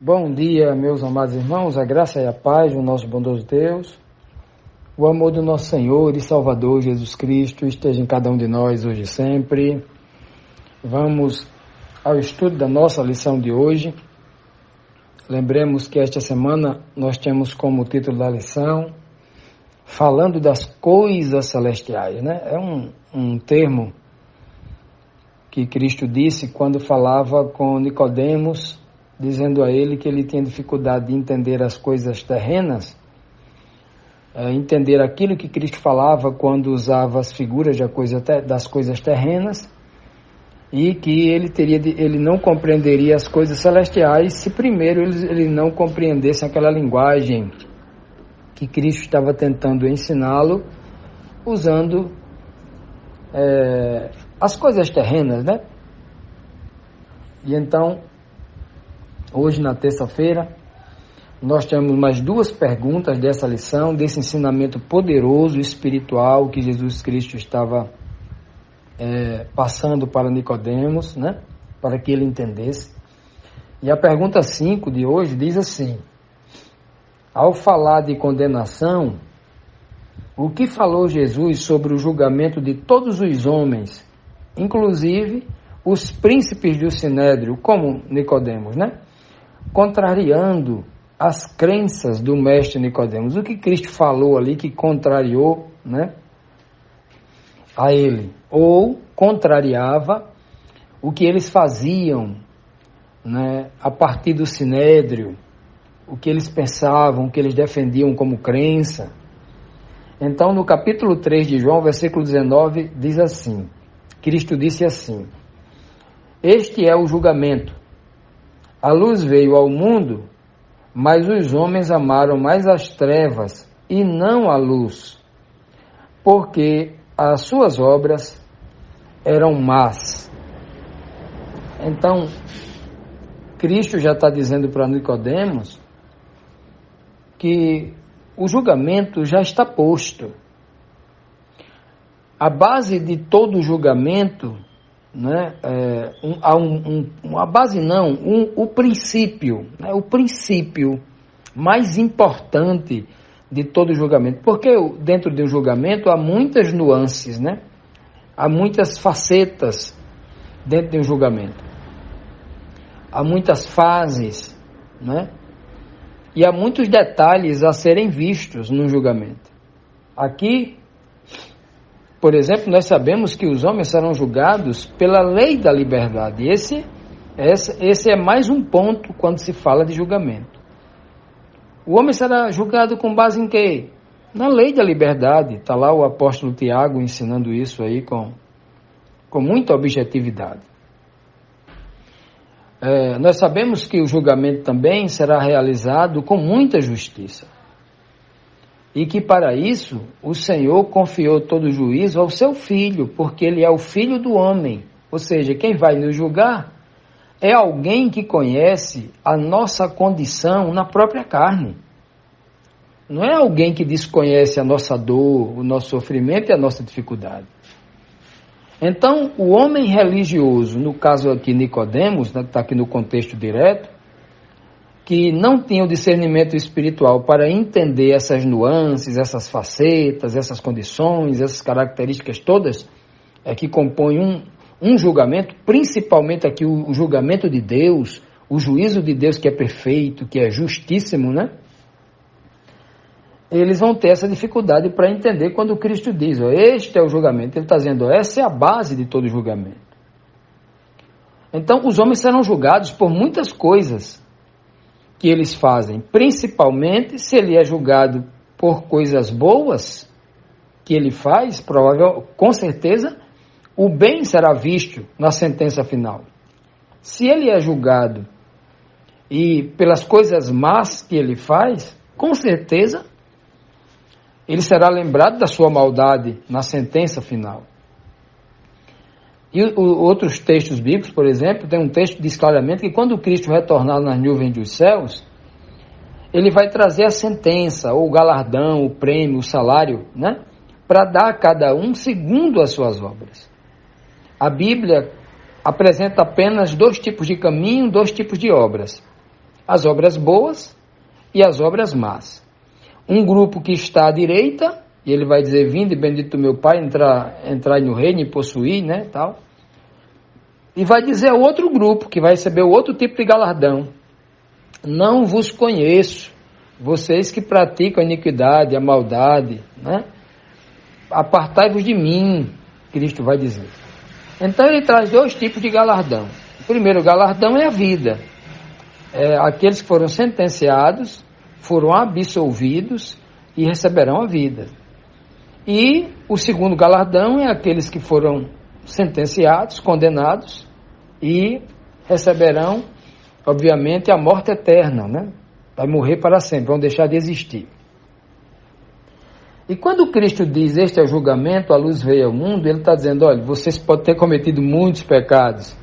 Bom dia, meus amados irmãos, a graça e a paz do nosso bondoso Deus, o amor do nosso Senhor e Salvador Jesus Cristo esteja em cada um de nós hoje e sempre. Vamos ao estudo da nossa lição de hoje. Lembremos que esta semana nós temos como título da lição falando das coisas celestiais, né? É um termo que Cristo disse quando falava com Nicodemos, dizendo a ele que ele tinha dificuldade de entender as coisas terrenas, entender aquilo que Cristo falava quando usava as figuras das coisas terrenas, e que ele não compreenderia as coisas celestiais se primeiro ele não compreendesse aquela linguagem que Cristo estava tentando ensiná-lo, usando as coisas terrenas, né? E então, hoje, na terça-feira, nós temos mais duas perguntas dessa lição, desse ensinamento poderoso, espiritual, que Jesus Cristo estava passando para Nicodemos, né? Para que ele entendesse. E a pergunta 5 de hoje diz assim: ao falar de condenação, o que falou Jesus sobre o julgamento de todos os homens, inclusive os príncipes do Sinédrio, como Nicodemos, né? Contrariando as crenças do mestre Nicodemos. O que Cristo falou ali que contrariou, né, a ele? Ou contrariava o que eles faziam, né, a partir do Sinédrio, o que eles pensavam, o que eles defendiam como crença. Então, no capítulo 3 de João, versículo 19, diz assim: Cristo disse assim: este é o julgamento. A luz veio ao mundo, mas os homens amaram mais as trevas e não a luz, porque as suas obras eram más. Então, Cristo já está dizendo para Nicodemos que o julgamento já está posto. A base de todo julgamento, né, o princípio, né, o princípio mais importante de todo julgamento, porque dentro de um julgamento há muitas nuances, né, há muitas facetas dentro de um julgamento, há muitas fases, né, e há muitos detalhes a serem vistos no julgamento. Aqui, por exemplo, nós sabemos que os homens serão julgados pela lei da liberdade. Esse é mais um ponto quando se fala de julgamento. O homem será julgado com base em quê? Na lei da liberdade. Está lá o apóstolo Tiago ensinando isso aí com muita objetividade. Nós sabemos que o julgamento também será realizado com muita justiça. E que para isso o Senhor confiou todo o juízo ao seu Filho, porque Ele é o Filho do homem. Ou seja, quem vai nos julgar é alguém que conhece a nossa condição na própria carne. Não é alguém que desconhece a nossa dor, o nosso sofrimento e a nossa dificuldade. Então, o homem religioso, no caso aqui Nicodemos, né, que está aqui no contexto direto, que não tinha o discernimento espiritual para entender essas nuances, essas facetas, essas condições, essas características todas que compõem um julgamento, principalmente aqui o julgamento de Deus, o juízo de Deus que é perfeito, que é justíssimo, né? Eles vão ter essa dificuldade para entender quando Cristo diz, este é o julgamento. Ele está dizendo, essa é a base de todo julgamento. Então, os homens serão julgados por muitas coisas que eles fazem, principalmente se ele é julgado por coisas boas que ele faz, com certeza, o bem será visto na sentença final. Se ele é julgado e pelas coisas más que ele faz, com certeza, ele será lembrado da sua maldade na sentença final. E outros textos bíblicos, por exemplo, tem um texto que diz claramente que quando Cristo retornar nas nuvens dos céus, ele vai trazer a sentença, ou o galardão, o prêmio, o salário, né? Para dar a cada um segundo as suas obras. A Bíblia apresenta apenas dois tipos de caminho, dois tipos de obras. as obras boas e as obras más. Um grupo que está à direita, e ele vai dizer, vinde, bendito do meu Pai, entrar no reino e possuir, né, tal. E vai dizer ao outro grupo, que vai receber outro tipo de galardão, não vos conheço, vocês que praticam a iniquidade, a maldade, né, apartai-vos de mim, Cristo vai dizer. Então ele traz dois tipos de galardão. O primeiro galardão é a vida. Aqueles que foram sentenciados, foram absolvidos e receberão a vida. E o segundo galardão é aqueles que foram sentenciados, condenados e receberão, obviamente, a morte eterna, né? Vai morrer para sempre, vão deixar de existir. E quando Cristo diz, este é o julgamento, a luz veio ao mundo, ele está dizendo, olha, vocês podem ter cometido muitos pecados.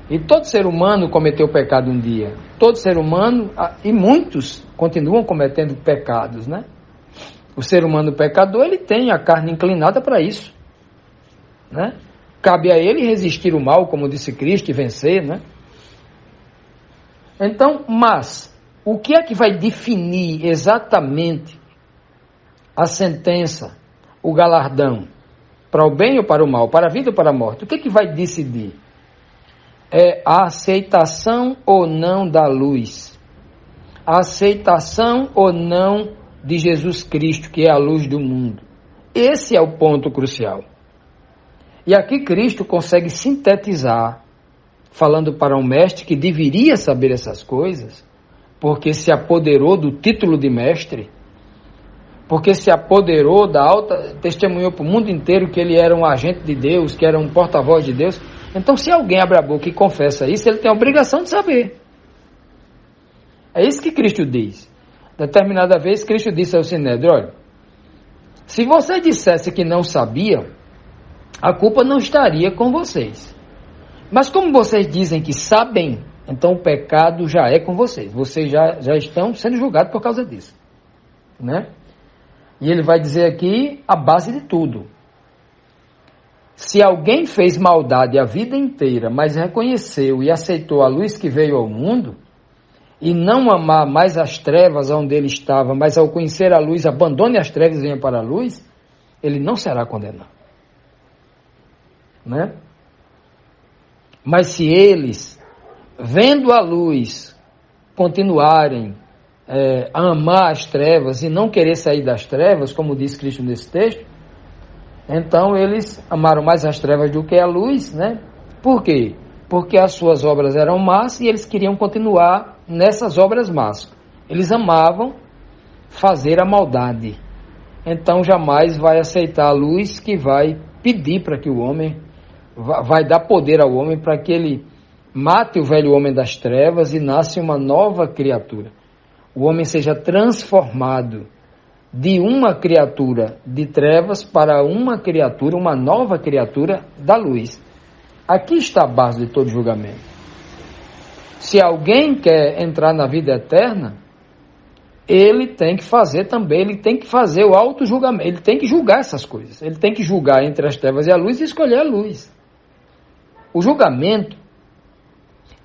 E todo ser humano cometeu pecado um dia. Todo ser humano, e muitos continuam cometendo pecados, né? O ser humano pecador, ele tem a carne inclinada para isso, né? Cabe a ele resistir o mal, como disse Cristo, e vencer, né? Então, mas, o que é que vai definir exatamente a sentença, o galardão, para o bem ou para o mal, para a vida ou para a morte? O que é que vai decidir? É a aceitação ou não da luz, a aceitação ou não de Jesus Cristo, que é a luz do mundo. Esse é o ponto crucial. E aqui Cristo consegue sintetizar, falando para um mestre que deveria saber essas coisas, porque se apoderou do título de mestre, porque se apoderou da alta, testemunhou para o mundo inteiro que ele era um agente de Deus, que era um porta-voz de Deus. Então, se alguém abre a boca e confessa isso, ele tem a obrigação de saber. É isso que Cristo diz. Determinada vez, Cristo disse ao Sinédrio, olha, se você dissesse que não sabia, a culpa não estaria com vocês. Mas como vocês dizem que sabem, então o pecado já é com vocês. Vocês já estão sendo julgados por causa disso, né? E ele vai dizer aqui a base de tudo. Se alguém fez maldade a vida inteira, mas reconheceu e aceitou a luz que veio ao mundo, e não amar mais as trevas onde ele estava, mas ao conhecer a luz, abandone as trevas e venha para a luz, ele não será condenado, né? Mas se eles, vendo a luz, continuarem a amar as trevas e não querer sair das trevas, como diz Cristo nesse texto, então eles amaram mais as trevas do que a luz, né? Por quê? Porque as suas obras eram más e eles queriam continuar nessas obras más. Eles amavam fazer a maldade. Então jamais vai aceitar a luz que vai pedir para que o homem, vai dar poder ao homem para que ele mate o velho homem das trevas e nasce uma nova criatura. O homem seja transformado de uma criatura de trevas para uma criatura, uma nova criatura da luz. Aqui está a base de todo julgamento. Se alguém quer entrar na vida eterna, ele tem que fazer também, ele tem que fazer o auto-julgamento, ele tem que julgar essas coisas. Ele tem que julgar entre as trevas e a luz e escolher a luz. O julgamento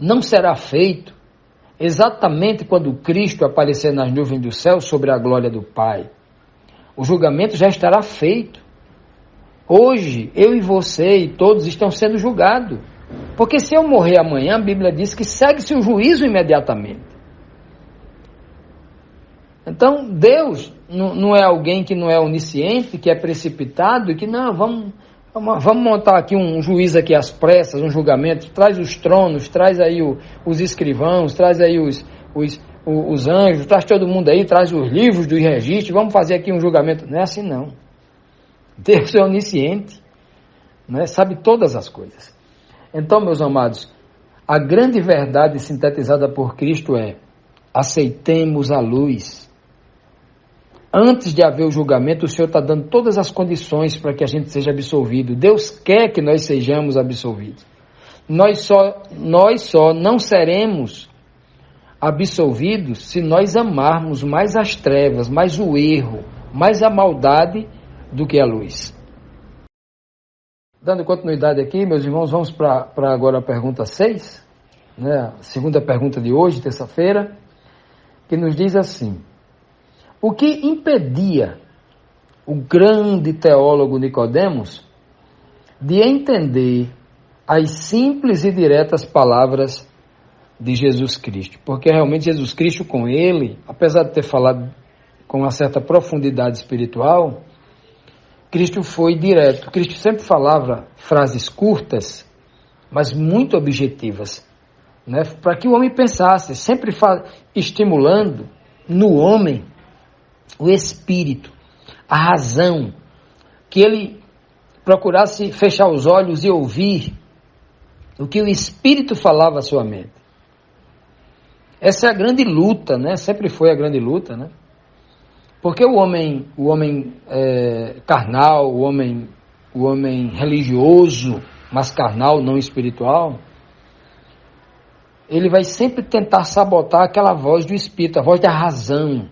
não será feito exatamente quando Cristo aparecer nas nuvens do céu sobre a glória do Pai. O julgamento já estará feito. Hoje, eu e você e todos estão sendo julgados. Porque se eu morrer amanhã, a Bíblia diz que segue-se o juízo imediatamente. Então, Deus não é alguém que não é onisciente, que é precipitado e que não, vamos montar aqui um juiz aqui às pressas, um julgamento, traz os tronos, traz aí os escrivãos, traz aí os anjos, traz todo mundo aí, traz os livros dos registros, vamos fazer aqui um julgamento. Não é assim não. Deus é onisciente, né? Sabe todas as coisas. Então, meus amados, a grande verdade sintetizada por Cristo é: aceitemos a luz. Antes de haver o julgamento, o Senhor está dando todas as condições para que a gente seja absolvido. Deus quer que nós sejamos absolvidos. Nós só não seremos absolvidos se nós amarmos mais as trevas, mais o erro, mais a maldade do que a luz. Dando continuidade aqui, meus irmãos, vamos para agora a pergunta 6. né, a segunda pergunta de hoje, terça-feira, que nos diz assim: o que impedia o grande teólogo Nicodemos de entender as simples e diretas palavras de Jesus Cristo? Porque realmente Jesus Cristo, com ele, apesar de ter falado com uma certa profundidade espiritual, Cristo foi direto. Cristo sempre falava frases curtas, mas muito objetivas, né? Para que o homem pensasse, sempre estimulando no homem o espírito, a razão, que ele procurasse fechar os olhos e ouvir o que o espírito falava à sua mente. Essa é a grande luta, né? Sempre foi a grande luta, né? Porque o homem carnal, o homem religioso, mas carnal, não espiritual, ele vai sempre tentar sabotar aquela voz do espírito, a voz da razão,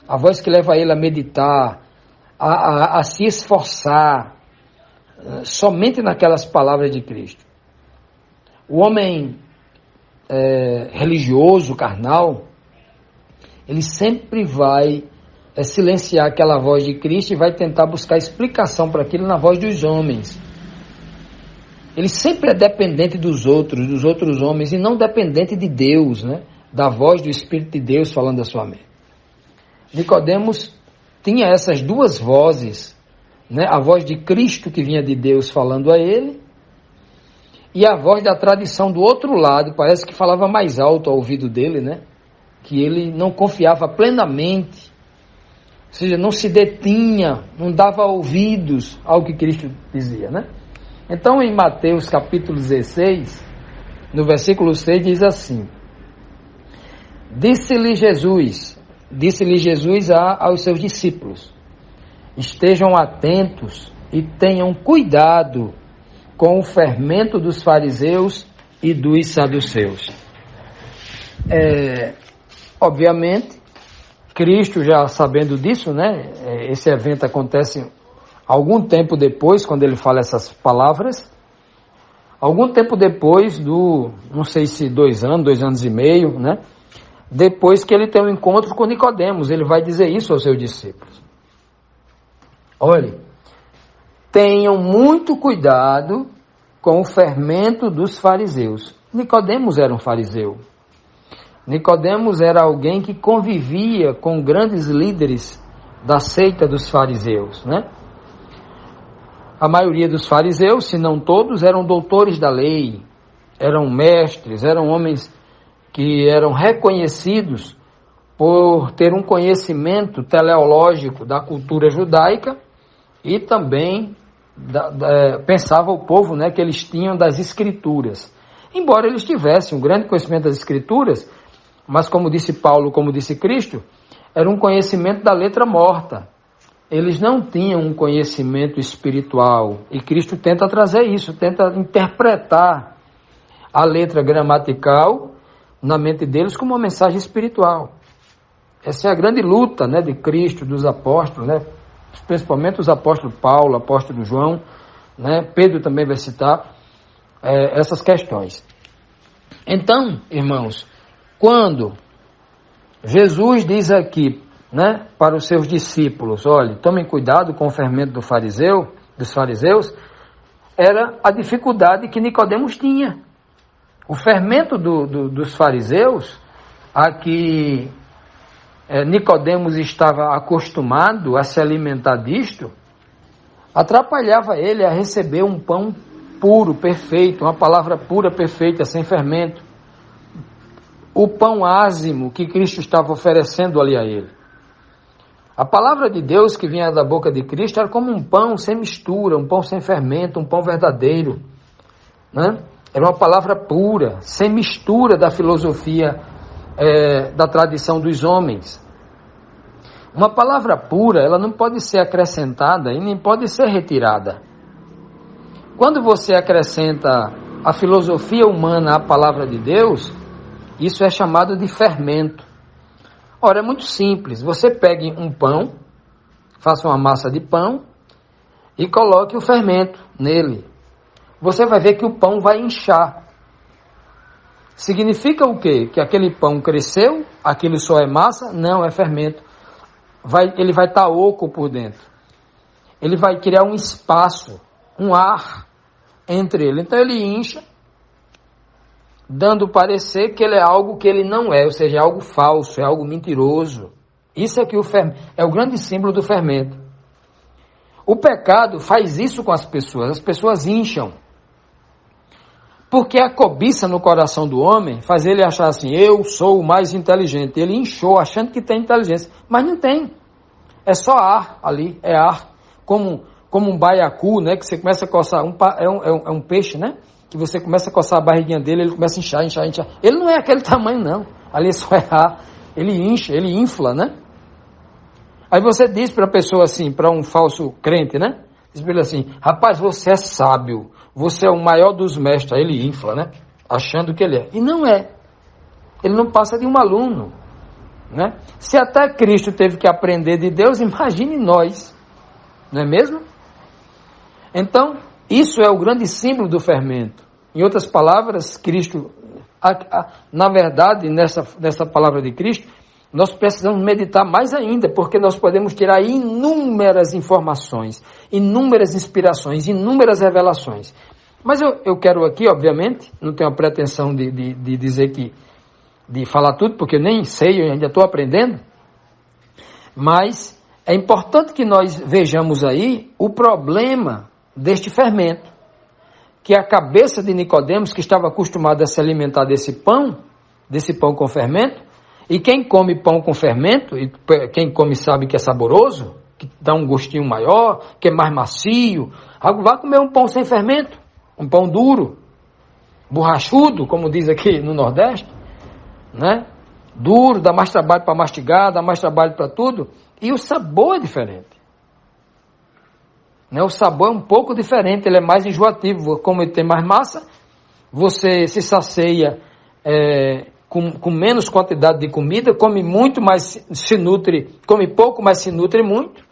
a voz que leva ele a meditar, a se esforçar somente naquelas palavras de Cristo. O homem religioso, carnal, ele sempre vai silenciar aquela voz de Cristo e vai tentar buscar explicação para aquilo na voz dos homens. Ele sempre é dependente dos outros homens, e não dependente de Deus, né? Da voz do Espírito de Deus falando da sua mente. Nicodemos tinha essas duas vozes, né? A voz de Cristo que vinha de Deus falando a ele, e a voz da tradição do outro lado, parece que falava mais alto ao ouvido dele, né? Que ele não confiava plenamente, ou seja, não se detinha, não dava ouvidos ao que Cristo dizia, né? Então, em Mateus capítulo 16, no versículo 6, diz assim: Disse-lhe Jesus aos seus discípulos: estejam atentos e tenham cuidado com o fermento dos fariseus e dos saduceus. Obviamente, Cristo, já sabendo disso, né? Esse evento acontece algum tempo depois, quando ele fala essas palavras, algum tempo depois não sei se 2 anos e meio, né? Depois que ele tem um encontro com Nicodemos, ele vai dizer isso aos seus discípulos. Olhe, tenham muito cuidado com o fermento dos fariseus. Nicodemos era um fariseu. Nicodemos era alguém que convivia com grandes líderes da seita dos fariseus, né? A maioria dos fariseus, se não todos, eram doutores da lei, eram mestres, eram homens que eram reconhecidos por ter um conhecimento teleológico da cultura judaica e também pensava o povo, né, que eles tinham das escrituras. Embora eles tivessem um grande conhecimento das escrituras, mas como disse Paulo, como disse Cristo, era um conhecimento da letra morta. Eles não tinham um conhecimento espiritual, e Cristo tenta trazer isso, tenta interpretar a letra gramatical na mente deles como uma mensagem espiritual. Essa é a grande luta, né, de Cristo, dos apóstolos, né, principalmente os apóstolos Paulo, apóstolo João, né, Pedro também vai citar essas questões. Então, irmãos, quando Jesus diz aqui, né, para os seus discípulos, olha, tomem cuidado com o fermento dos fariseus, era a dificuldade que Nicodemos tinha. O fermento dos fariseus, a que Nicodemos estava acostumado a se alimentar disto, atrapalhava ele a receber um pão puro, perfeito, uma palavra pura, perfeita, sem fermento. O pão ázimo que Cristo estava oferecendo ali a ele. A palavra de Deus que vinha da boca de Cristo era como um pão sem mistura, um pão sem fermento, um pão verdadeiro, né? Era uma palavra pura, sem mistura da filosofia, da tradição dos homens. Uma palavra pura, ela não pode ser acrescentada e nem pode ser retirada. Quando você acrescenta a filosofia humana à palavra de Deus, isso é chamado de fermento. Ora, é muito simples. Você pegue um pão, faça uma massa de pão e coloque o fermento nele. Você vai ver que o pão vai inchar. Significa o quê? Que aquele pão cresceu, aquilo só é massa? Não, é fermento. Ele vai estar oco por dentro. Ele vai criar um espaço, um ar entre ele. Então ele incha, dando parecer que ele é algo que ele não é, ou seja, é algo falso, é algo mentiroso. Isso é que é o grande símbolo do fermento. O pecado faz isso com as pessoas incham. Porque a cobiça no coração do homem faz ele achar assim, eu sou o mais inteligente. Ele inchou achando que tem inteligência, mas não tem. É só ar ali, é ar. Como um baiacu, né, que você começa a coçar, é um peixe, né, que você começa a coçar a barriguinha dele, ele começa a inchar. Ele não é aquele tamanho não, ali é só ar. Ele incha, ele infla, né. Aí você diz para a pessoa assim, para um falso crente, né, diz para ele assim, rapaz, você é sábio. Você é o maior dos mestres. Aí ele infla, né? Achando que ele é. E não é. Ele não passa de um aluno, né? Se até Cristo teve que aprender de Deus, imagine nós. Não é mesmo? Então, isso é o grande símbolo do fermento. Em outras palavras, Cristo... na verdade, nessa palavra de Cristo, nós precisamos meditar mais ainda, porque nós podemos tirar inúmeras informações, inúmeras inspirações, inúmeras revelações. Mas eu quero aqui, obviamente, não tenho a pretensão de dizer de falar tudo, porque eu nem sei, eu ainda estou aprendendo, mas é importante que nós vejamos aí o problema deste fermento, que a cabeça de Nicodemos, que estava acostumado a se alimentar desse pão com fermento, e quem come pão com fermento, e quem come sabe que é saboroso, que dá um gostinho maior, que é mais macio, vá comer um pão sem fermento, um pão duro, borrachudo, como diz aqui no Nordeste, né? Duro, dá mais trabalho para mastigar, dá mais trabalho para tudo, e o sabor é diferente. Né? O sabor é um pouco diferente, ele é mais enjoativo, como ele tem mais massa, você se sacia com menos quantidade de comida, come muito, mas se nutre, come pouco, mas se nutre muito.